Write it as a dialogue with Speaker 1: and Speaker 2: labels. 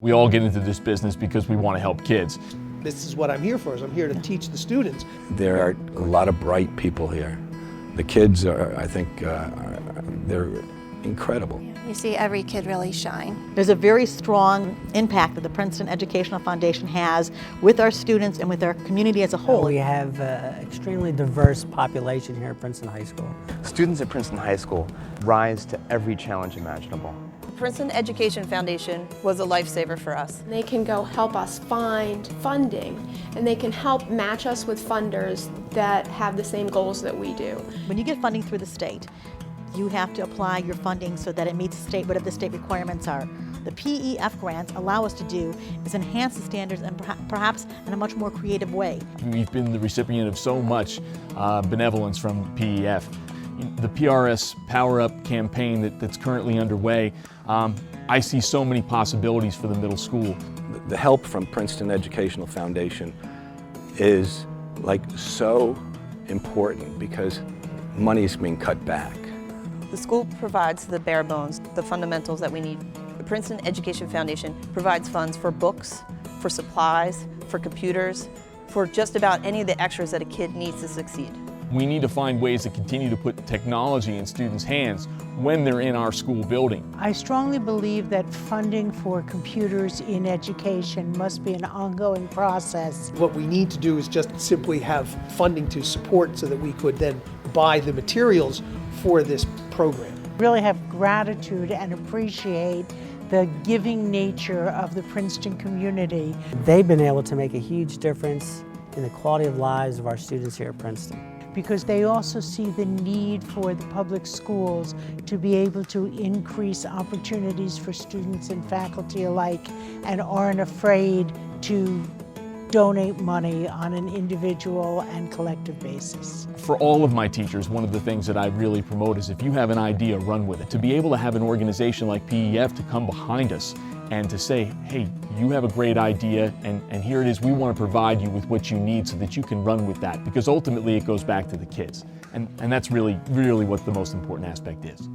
Speaker 1: We all get into this business because we want to help kids.
Speaker 2: This is what I'm here for, is I'm here to teach the students.
Speaker 3: There are a lot of bright people here. The kids are, I think, they're incredible.
Speaker 4: You see every kid really shine.
Speaker 5: There's a very strong impact that the Princeton Educational Foundation has with our students and with our community as a whole.
Speaker 6: We have an extremely diverse population here at Princeton High School.
Speaker 7: Students at Princeton High School rise to every challenge imaginable.
Speaker 8: The Princeton Education Foundation was a lifesaver for us.
Speaker 9: They can go help us find funding, and they can help match us with funders that have the same goals that we do.
Speaker 5: When you get funding through the state, you have to apply your funding so that it meets whatever the state requirements are. The PEF grants allow us to do is enhance the standards and perhaps in a much more creative way.
Speaker 1: We've been the recipient of so much benevolence from PEF. The PRS Power Up campaign that's currently underway, I see so many possibilities for the middle school.
Speaker 3: The help from Princeton Educational Foundation is so important because money's being cut back.
Speaker 8: The school provides the bare bones, the fundamentals that we need. The Princeton Education Foundation provides funds for books, for supplies, for computers, for just about any of the extras that a kid needs to succeed.
Speaker 1: We need to find ways to continue to put technology in students' hands when they're in our school building.
Speaker 10: I strongly believe that funding for computers in education must be an ongoing process.
Speaker 2: What we need to do is just simply have funding to support so that we could then buy the materials for this program.
Speaker 10: Really have gratitude and appreciate the giving nature of the Princeton community.
Speaker 6: They've been able to make a huge difference in the quality of lives of our students here at Princeton.
Speaker 10: Because they also see the need for the public schools to be able to increase opportunities for students and faculty alike and aren't afraid to donate money on an individual and collective basis.
Speaker 1: For all of my teachers, one of the things that I really promote is if you have an idea, run with it. To be able to have an organization like PEF to come behind us and to say, hey, you have a great idea and here it is, we want to provide you with what you need so that you can run with that, because ultimately it goes back to the kids. And that's really, really what the most important aspect is.